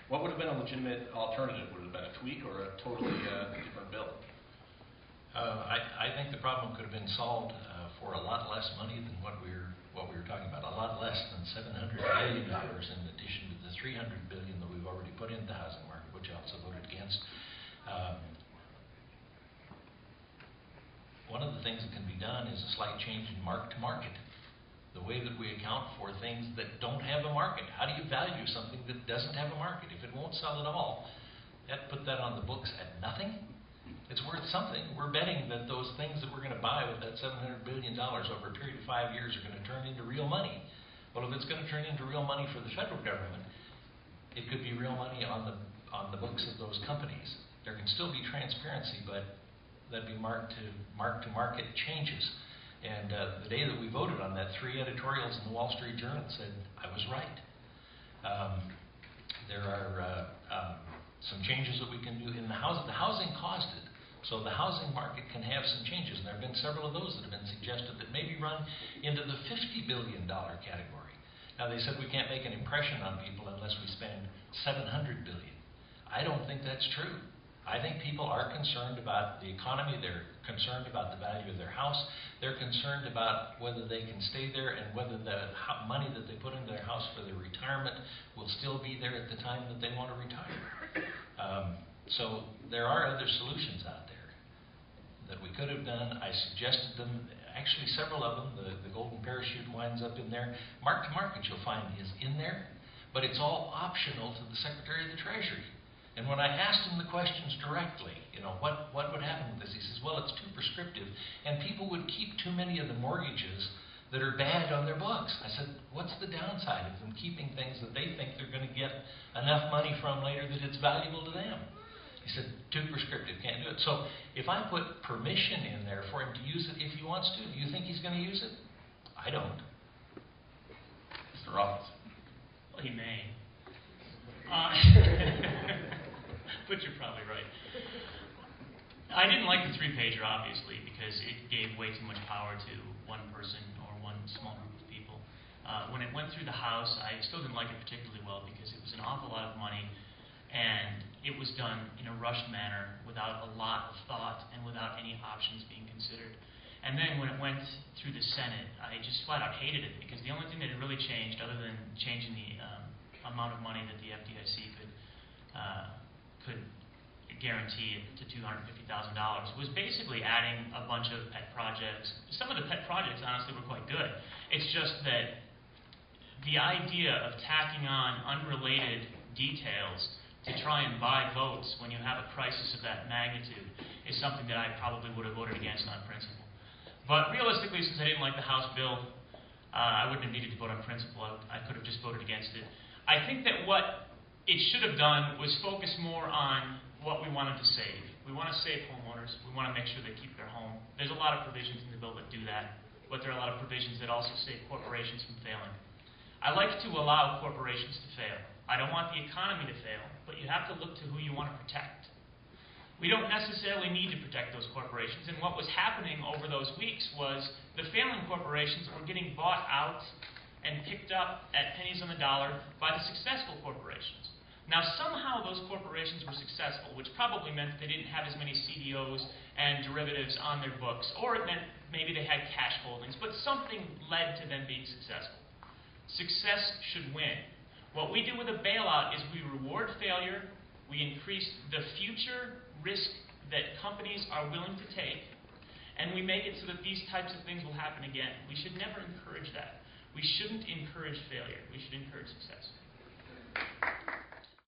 What would have been a legitimate alternative? Would it have been a tweak or a totally different bill? I think the problem could have been solved for a lot less money than what we were talking about. A lot less than $700 billion in addition to the $300 billion that we've already put into the housing market, which I also voted against. One of the things that can be done is a slight change in mark-to-market. The way that we account for things that don't have a market. How do you value something that doesn't have a market? If it won't sell at all, put that on the books at nothing. It's worth something. We're betting that those things that we're going to buy with that $700 billion over a period of 5 years are going to turn into real money. Well, if it's going to turn into real money for the federal government, it could be real money on the books of those companies. There can still be transparency, but that'd be mark-to-market changes. And the day that we voted on that, 3 editorials in the Wall Street Journal said I was right. There are some changes that we can do in the housing. The housing costed. So the housing market can have some changes, and there have been several of those that have been suggested that maybe run into the $50 billion category. Now, they said we can't make an impression on people unless we spend $700 billion. I don't think that's true. I think people are concerned about the economy. They're concerned about the value of their house. They're concerned about whether they can stay there and whether the money that they put into their house for their retirement will still be there at the time that they want to retire. So there are other solutions out there that we could have done. I suggested them. Actually, several of them. The golden parachute winds up in there. Mark-to-market, you'll find, is in there, but it's all optional to the Secretary of the Treasury. And when I asked him the questions directly, what would happen with this? He says, well, it's too prescriptive, and people would keep too many of the mortgages that are bad on their books. I said, what's the downside of them keeping things that they think they're going to get enough money from later that it's valuable to them? He said, too prescriptive, can't do it. So if I put permission in there for him to use it if he wants to, do you think he's going to use it? I don't. Mr. Rothfuss. Well, he may. But you're probably right. I didn't like the 3-pager, obviously, because it gave way too much power to one person or one small group of people. When it went through the House, I still didn't like it particularly well because it was an awful lot of money, and it was done in a rushed manner without a lot of thought and without any options being considered. And then when it went through the Senate, I just flat out hated it because the only thing that had really changed, other than changing the amount of money that the FDIC could guarantee it to $250,000, was basically adding a bunch of pet projects. Some of the pet projects, honestly, were quite good. It's just that the idea of tacking on unrelated details to try and buy votes when you have a crisis of that magnitude is something that I probably would have voted against on principle. But realistically, since I didn't like the House bill, I wouldn't have needed to vote on principle. I could have just voted against it. I think that what it should have done was focus more on what we wanted to save. We want to save homeowners. We want to make sure they keep their home. There's a lot of provisions in the bill that do that, but there are a lot of provisions that also save corporations from failing. I like to allow corporations to fail. I don't want the economy to fail, but you have to look to who you want to protect. We don't necessarily need to protect those corporations, and what was happening over those weeks was the failing corporations were getting bought out and picked up at pennies on the dollar by the successful corporations. Now, somehow those corporations were successful, which probably meant they didn't have as many CDOs and derivatives on their books, or it meant maybe they had cash holdings, but something led to them being successful. Success should win. What we do with a bailout is we reward failure, we increase the future risk that companies are willing to take, and we make it so that these types of things will happen again. We should never encourage that. We shouldn't encourage failure. We should encourage success.